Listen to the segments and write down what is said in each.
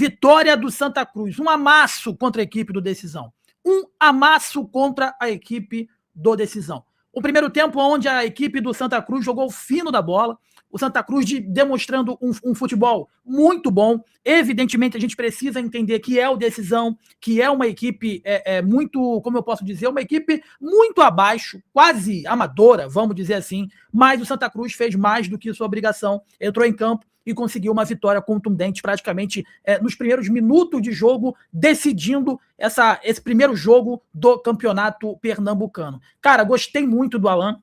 vitória do Santa Cruz, um amasso contra a equipe do Decisão. Um amasso contra a equipe do Decisão. O primeiro tempo onde a equipe do Santa Cruz jogou fino da bola, o Santa Cruz demonstrando um futebol muito bom. Evidentemente, a gente precisa entender que é o Decisão, que é uma equipe muito, como eu posso dizer, uma equipe muito abaixo, quase amadora, vamos dizer assim, mas o Santa Cruz fez mais do que sua obrigação, entrou em campo e conseguiu uma vitória contundente praticamente nos primeiros minutos de jogo, decidindo esse primeiro jogo do campeonato pernambucano. Cara, gostei muito do Alan,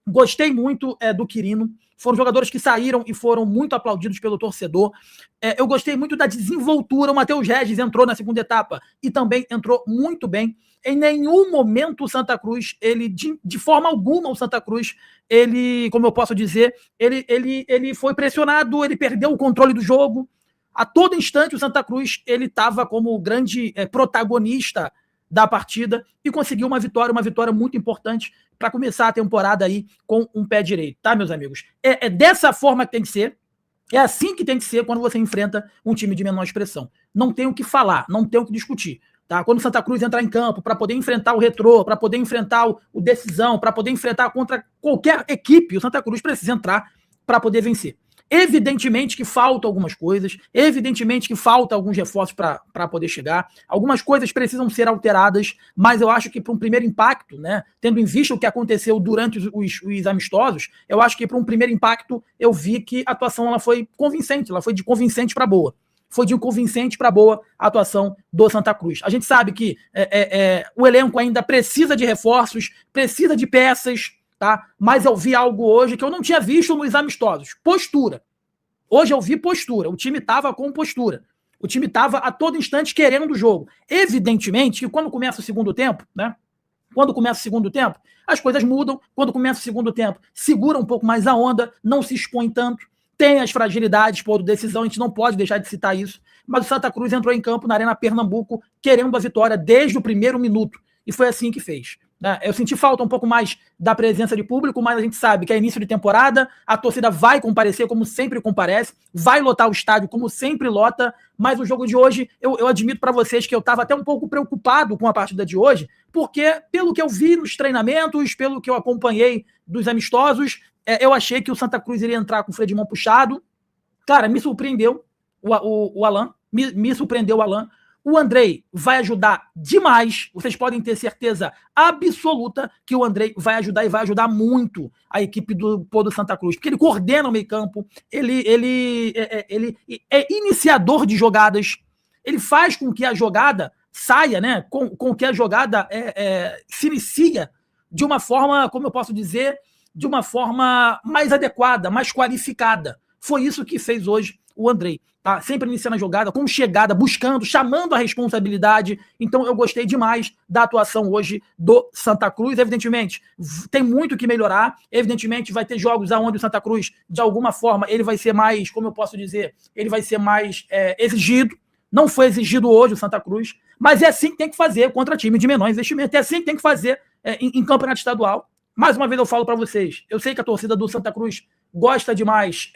gostei muito do Quirino, foram jogadores que saíram e foram muito aplaudidos pelo torcedor. Eu gostei muito da desenvoltura, o Matheus Regis entrou na segunda etapa e também entrou muito bem. Em nenhum momento o Santa Cruz, de forma alguma o Santa Cruz, como eu posso dizer, ele foi pressionado, ele perdeu o controle do jogo. A todo instante o Santa Cruz estava como grande protagonista da partida e conseguiu uma vitória muito importante para começar a temporada aí com um pé direito, tá, meus amigos? É dessa forma que tem que ser, é assim que tem que ser quando você enfrenta um time de menor expressão. Não tem o que falar, não tem o que discutir. Tá? Quando o Santa Cruz entrar em campo para poder enfrentar o Retrô, para poder enfrentar o Decisão, para poder enfrentar contra qualquer equipe, o Santa Cruz precisa entrar para poder vencer. Evidentemente que faltam algumas coisas, evidentemente que faltam alguns reforços para poder chegar, algumas coisas precisam ser alteradas, mas eu acho que para um primeiro impacto, né, tendo em vista o que aconteceu durante os amistosos, eu acho que para um primeiro impacto eu vi que a atuação ela foi convincente, ela foi de convincente para boa. Foi de convincente para boa a atuação do Santa Cruz. A gente sabe que o elenco ainda precisa de reforços, precisa de peças, tá? Mas eu vi algo hoje que eu não tinha visto nos amistosos. Postura. Hoje eu vi postura. O time estava com postura. O time estava a todo instante querendo o jogo. Evidentemente que quando começa o segundo tempo, né? Quando começa o segundo tempo, as coisas mudam. Quando começa o segundo tempo, segura um pouco mais a onda, não se expõe tanto. Tem as fragilidades, do Decisão, a gente não pode deixar de citar isso. Mas o Santa Cruz entrou em campo na Arena Pernambuco querendo a vitória desde o primeiro minuto. E foi assim que fez. Eu senti falta um pouco mais da presença de público, mas a gente sabe que é início de temporada, a torcida vai comparecer como sempre comparece, vai lotar o estádio como sempre lota, mas o jogo de hoje, eu admito para vocês que eu estava até um pouco preocupado com a partida de hoje, porque pelo que eu vi nos treinamentos, pelo que eu acompanhei dos amistosos, eu achei que o Santa Cruz iria entrar com o freio de mão puxado. Cara, me surpreendeu o Alan, me surpreendeu o Alan. O Andrei vai ajudar demais, vocês podem ter certeza absoluta que o Andrei vai ajudar e vai ajudar muito a equipe do Santa Cruz, porque ele coordena o meio campo, ele é iniciador de jogadas, ele faz com que a jogada saia, né, com que a jogada se inicia de uma forma, como eu posso dizer, de uma forma mais adequada, mais qualificada. Foi isso que fez hoje o Andrei. Tá? Sempre iniciando a jogada, com chegada, buscando, chamando a responsabilidade. Então eu gostei demais da atuação hoje do Santa Cruz. Evidentemente, tem muito que melhorar. Evidentemente, vai ter jogos onde o Santa Cruz, de alguma forma, ele vai ser mais, como eu posso dizer, ele vai ser mais exigido. Não foi exigido hoje o Santa Cruz, mas é assim que tem que fazer contra time de menor investimento. É assim que tem que fazer em campeonato estadual. Mais uma vez eu falo para vocês, eu sei que a torcida do Santa Cruz gosta demais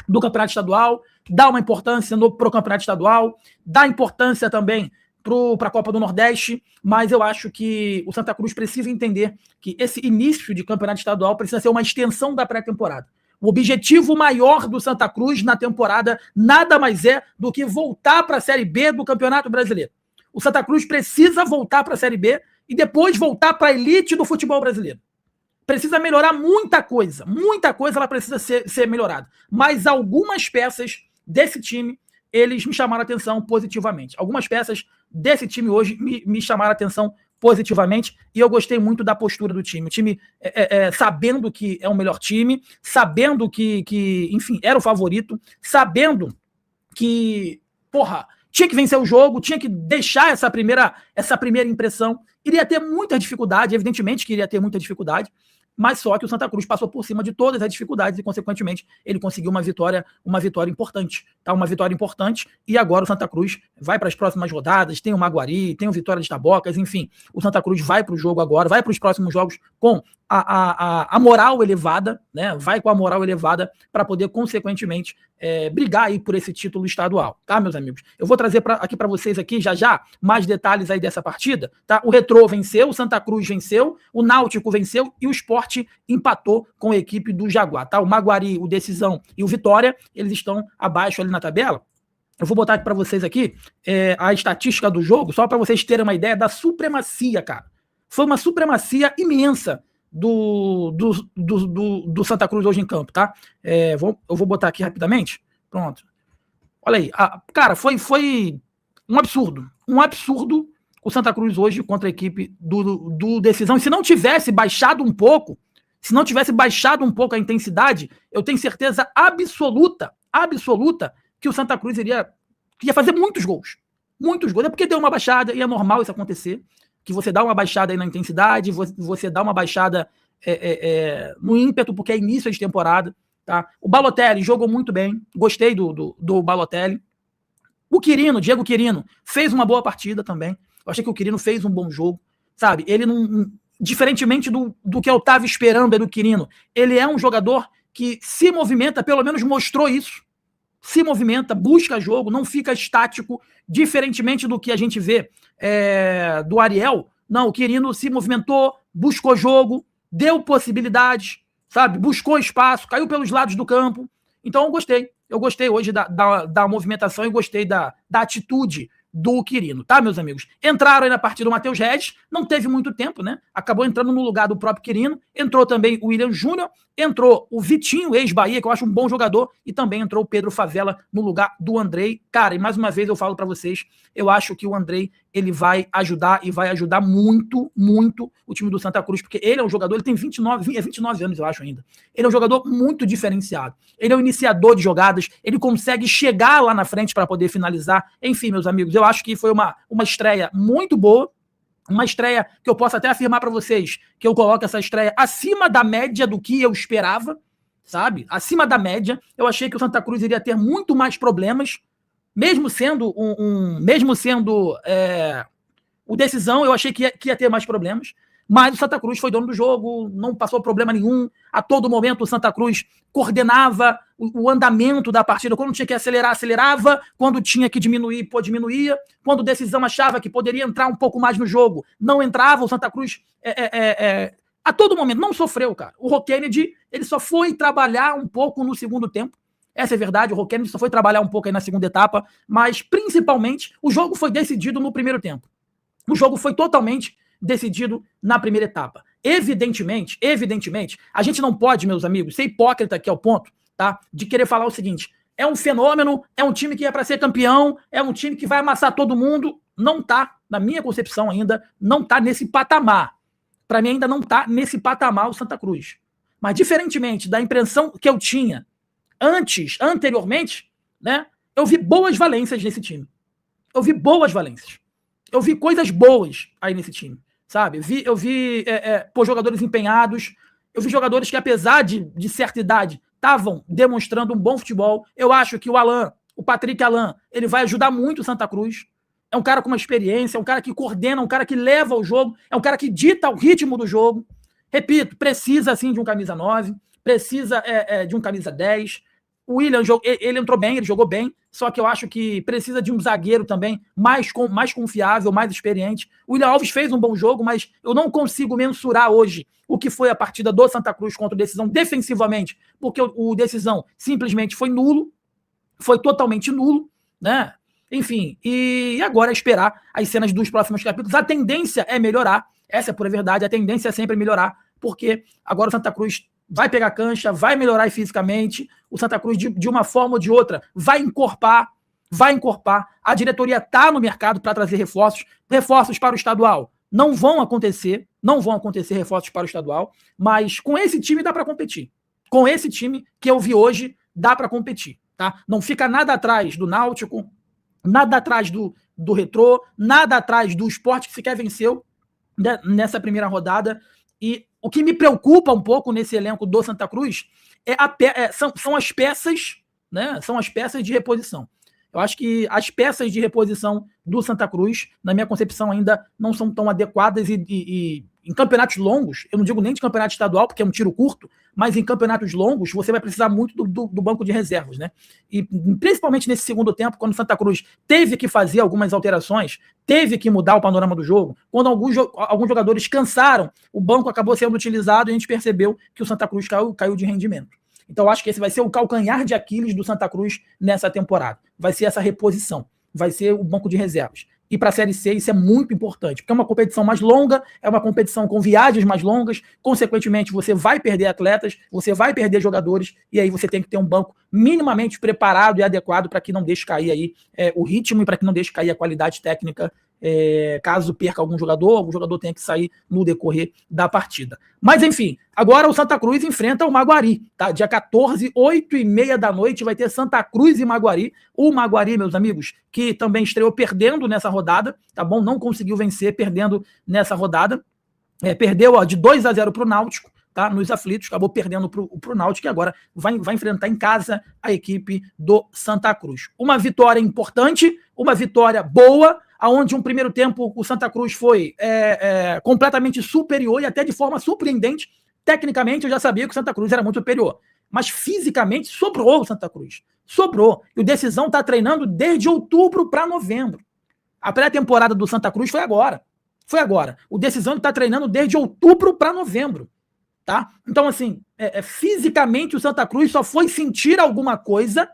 do campeonato estadual, dá uma importância pro campeonato estadual, dá importância também para a Copa do Nordeste, mas eu acho que o Santa Cruz precisa entender que esse início de campeonato estadual precisa ser uma extensão da pré-temporada. O objetivo maior do Santa Cruz na temporada nada mais é do que voltar para a Série B do Campeonato Brasileiro. O Santa Cruz precisa voltar para a Série B e depois voltar para a elite do futebol brasileiro. Precisa melhorar muita coisa ela precisa ser melhorada. Mas algumas peças desse time, eles me chamaram a atenção positivamente. Algumas peças desse time hoje me chamaram a atenção positivamente e eu gostei muito da postura do time. O time sabendo que é o melhor time, sabendo que enfim, era o favorito, sabendo que, tinha que vencer o jogo, tinha que deixar essa primeira impressão. Iria ter muita dificuldade, evidentemente que iria ter muita dificuldade, mas só que o Santa Cruz passou por cima de todas as dificuldades e, consequentemente, ele conseguiu uma vitória importante, tá? Uma vitória importante, e agora o Santa Cruz vai para as próximas rodadas, tem o Maguari, tem o Vitória de Tabocas, enfim, o Santa Cruz vai para o jogo agora, vai para os próximos jogos com a moral elevada, né? Vai com a moral elevada para poder, consequentemente, brigar aí por esse título estadual, tá, meus amigos? Eu vou trazer aqui para vocês aqui já mais detalhes aí dessa partida, tá? O Retrô venceu, o Santa Cruz venceu, o Náutico venceu e o Sport empatou com a equipe do Jaguar, tá? O Maguari, o Decisão e o Vitória, eles estão abaixo ali na tabela. Eu vou botar aqui para vocês aqui a estatística do jogo, só para vocês terem uma ideia da supremacia, cara. Foi uma supremacia imensa do Santa Cruz hoje em campo, tá? Eu vou botar aqui rapidamente. Pronto. Olha aí. Cara, foi um absurdo. Um absurdo o Santa Cruz hoje contra a equipe do Decisão. E se não tivesse baixado um pouco, a intensidade, eu tenho certeza absoluta que o Santa Cruz ia fazer muitos gols. Muitos gols. É porque deu uma baixada e é normal isso acontecer. Que você dá uma baixada aí na intensidade, você dá uma baixada no ímpeto, porque é início de temporada. Tá? O Balotelli jogou muito bem, gostei do Balotelli. O Quirino, Diego Quirino, fez uma boa partida também. Eu achei que o Quirino fez um bom jogo. Sabe? Ele não. Diferentemente do que eu estava esperando do Quirino, ele é um jogador que se movimenta, pelo menos mostrou isso. Se movimenta, busca jogo, não fica estático, diferentemente do que a gente vê do Ariel. Não, o Quirino se movimentou, buscou jogo, deu possibilidades, sabe? Buscou espaço, caiu pelos lados do campo. Então eu gostei hoje da movimentação e gostei da atitude do Quirino, tá, meus amigos? Entraram aí na partida o Matheus Regis, não teve muito tempo, né? Acabou entrando no lugar do próprio Quirino, entrou também o William Júnior, entrou o Vitinho, ex-Bahia, que eu acho um bom jogador, e também entrou o Pedro Favela no lugar do Andrei. Cara, e mais uma vez eu falo pra vocês, eu acho que o Andrei, ele vai ajudar, e vai ajudar muito, muito o time do Santa Cruz, porque ele é um jogador, ele tem 29 anos, eu acho ainda. Ele é um jogador muito diferenciado. Ele é um iniciador de jogadas, ele consegue chegar lá na frente para poder finalizar. Enfim, meus amigos, eu acho que foi uma estreia muito boa, uma estreia que eu posso até afirmar para vocês que eu coloco essa estreia acima da média do que eu esperava, sabe? Acima da média. Eu achei que o Santa Cruz iria ter muito mais problemas, mesmo sendo o Decisão, eu achei que ia ter mais problemas. Mas o Santa Cruz foi dono do jogo, não passou problema nenhum. A todo momento o Santa Cruz coordenava o andamento da partida. Quando tinha que acelerar, acelerava. Quando tinha que diminuir, diminuía. Quando o Decisão achava que poderia entrar um pouco mais no jogo, não entrava. O Santa Cruz, a todo momento, não sofreu, cara. O Roque Kennedy, ele só foi trabalhar um pouco no segundo tempo. Essa é verdade, o Roque Kennedy só foi trabalhar um pouco aí na segunda etapa. Mas, principalmente, o jogo foi decidido no primeiro tempo. O jogo foi totalmente decidido na primeira etapa. Evidentemente, a gente não pode, meus amigos, ser hipócrita aqui ao ponto, tá, de querer falar o seguinte: é um fenômeno, é um time que é para ser campeão, é um time que vai amassar todo mundo. Não tá, na minha concepção ainda, não tá nesse patamar. Para mim ainda não tá nesse patamar o Santa Cruz. Mas diferentemente da impressão que eu tinha anteriormente, né, eu vi boas valências nesse time. Eu vi coisas boas aí nesse time, sabe? Eu vi jogadores empenhados, eu vi jogadores que, apesar de certa idade, estavam demonstrando um bom futebol. Eu acho que o Patrick Alan, ele vai ajudar muito o Santa Cruz. É um cara com uma experiência, é um cara que coordena, é um cara que leva o jogo, é um cara que dita o ritmo do jogo. Repito, precisa, sim, de um camisa 9, precisa de um camisa 10. O William, ele entrou bem, ele jogou bem, só que eu acho que precisa de um zagueiro também mais confiável, mais experiente. O William Alves fez um bom jogo, mas eu não consigo mensurar hoje o que foi a partida do Santa Cruz contra o Decisão defensivamente, porque o Decisão simplesmente foi nulo, foi totalmente nulo, né? Enfim, e agora é esperar as cenas dos próximos capítulos. A tendência é melhorar, essa é a pura verdade, a tendência é sempre melhorar, porque agora o Santa Cruz vai pegar cancha, vai melhorar fisicamente. O Santa Cruz, de uma forma ou de outra, vai encorpar. A diretoria está no mercado para trazer reforços para o estadual. Não vão acontecer reforços para o estadual, mas com esse time dá para competir. Com esse time que eu vi hoje, dá para competir. Tá? Não fica nada atrás do Náutico, nada atrás do Retrô, nada atrás do Sport, que sequer venceu nessa primeira rodada. E o que me preocupa um pouco nesse elenco do Santa Cruz são as peças, né? São as peças de reposição. Eu acho que as peças de reposição do Santa Cruz, na minha concepção, ainda não são tão adequadas e em campeonatos longos, eu não digo nem de campeonato estadual, porque é um tiro curto, mas em campeonatos longos, você vai precisar muito do banco de reservas, né? E principalmente nesse segundo tempo, quando o Santa Cruz teve que fazer algumas alterações, teve que mudar o panorama do jogo, quando alguns jogadores cansaram, o banco acabou sendo utilizado e a gente percebeu que o Santa Cruz caiu de rendimento. Então, eu acho que esse vai ser o calcanhar de Aquiles do Santa Cruz nessa temporada. Vai ser essa reposição, vai ser o banco de reservas. E para a Série C isso é muito importante, porque é uma competição mais longa, é uma competição com viagens mais longas, consequentemente você vai perder atletas, você vai perder jogadores, e aí você tem que ter um banco minimamente preparado e adequado para que não deixe cair aí o ritmo e para que não deixe cair a qualidade técnica, caso perca algum jogador tenha que sair no decorrer da partida. Mas enfim, agora o Santa Cruz enfrenta o Maguari, tá? Dia 14, 8h30 da noite, vai ter Santa Cruz e Maguari. O Maguari, meus amigos, que também estreou perdendo nessa rodada, tá bom? Não conseguiu vencer, perdendo nessa rodada. Perdeu de 2-0 para o Náutico, tá? Nos aflitos, acabou perdendo para o Náutico e agora vai enfrentar em casa a equipe do Santa Cruz. Uma vitória importante, uma vitória boa, onde um primeiro tempo o Santa Cruz foi completamente superior e até de forma surpreendente. Tecnicamente eu já sabia que o Santa Cruz era muito superior, mas fisicamente sobrou o Santa Cruz. Sobrou. E o Decisão está treinando desde outubro para novembro. A pré-temporada do Santa Cruz foi agora. Foi agora. O Decisão está treinando desde outubro para novembro. Tá? Então, assim, fisicamente o Santa Cruz só foi sentir alguma coisa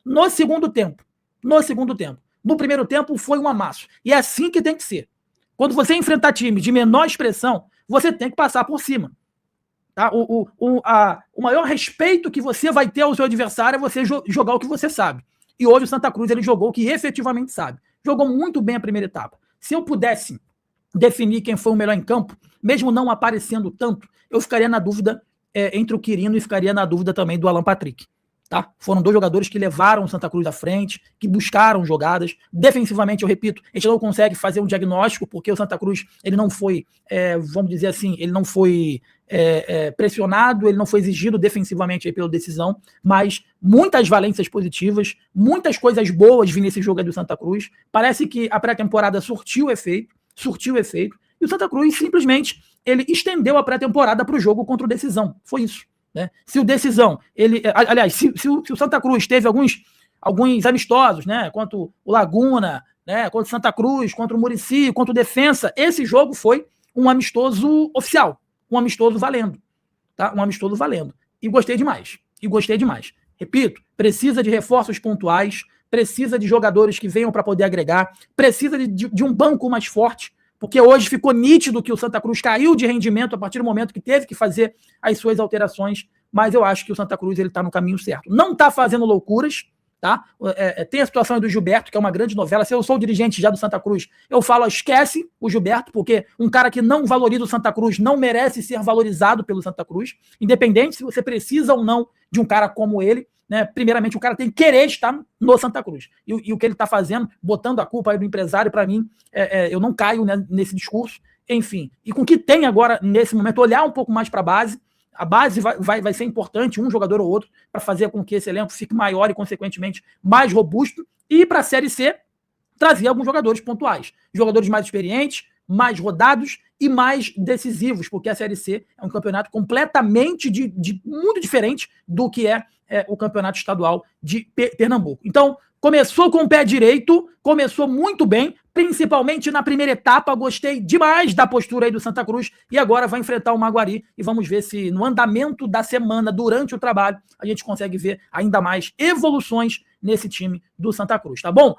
no segundo tempo. No primeiro tempo foi um amasso. E é assim que tem que ser. Quando você enfrentar time de menor expressão, você tem que passar por cima. Tá? O maior respeito que você vai ter ao seu adversário é você jogar o que você sabe. E hoje o Santa Cruz ele jogou o que efetivamente sabe. Jogou muito bem a primeira etapa. Se eu pudesse definir quem foi o melhor em campo, mesmo não aparecendo tanto, eu ficaria na dúvida entre o Quirino e ficaria na dúvida também do Alan Patrick. Tá? Foram dois jogadores que levaram o Santa Cruz à frente, que buscaram jogadas. Defensivamente, eu repito, a gente não consegue fazer um diagnóstico, porque o Santa Cruz ele não foi, vamos dizer assim, ele não foi pressionado, ele não foi exigido defensivamente aí pela Decisão, mas muitas valências positivas, muitas coisas boas vi nesse jogo aí do Santa Cruz. Parece que a pré-temporada surtiu efeito, e o Santa Cruz simplesmente ele estendeu a pré-temporada para o jogo contra o Decisão. Foi isso. Né? Se o Decisão, se o Santa Cruz teve alguns amistosos, né? Contra o Laguna, né? Contra o Santa Cruz, contra o Muricy, contra o Defensa, esse jogo foi um amistoso oficial, um amistoso valendo, tá? Um amistoso valendo. E gostei demais. Repito, precisa de reforços pontuais, precisa de jogadores que venham para poder agregar, precisa de um banco mais forte, porque hoje ficou nítido que o Santa Cruz caiu de rendimento a partir do momento que teve que fazer as suas alterações, mas eu acho que o Santa Cruz está no caminho certo. Não está fazendo loucuras, tá? Tem a situação do Gilberto, que é uma grande novela. Se eu sou o dirigente já do Santa Cruz, eu falo, esquece o Gilberto, porque um cara que não valoriza o Santa Cruz não merece ser valorizado pelo Santa Cruz, independente se você precisa ou não de um cara como ele. Né? Primeiramente, o cara tem que querer estar no Santa Cruz. E o que ele está fazendo, botando a culpa aí do empresário, para mim, eu não caio, né, nesse discurso. Enfim, e com o que tem agora, nesse momento, olhar um pouco mais para a base. A base vai ser importante, um jogador ou outro, para fazer com que esse elenco fique maior e, consequentemente, mais robusto. E para a Série C, trazer alguns jogadores pontuais. Jogadores mais experientes, mais rodados e mais decisivos, porque a Série C é um campeonato completamente muito diferente do que é o campeonato estadual de Pernambuco. Então, começou com o pé direito, começou muito bem, principalmente na primeira etapa. Gostei demais da postura aí do Santa Cruz e agora vai enfrentar o Maguari e vamos ver se no andamento da semana, durante o trabalho, a gente consegue ver ainda mais evoluções nesse time do Santa Cruz, tá bom?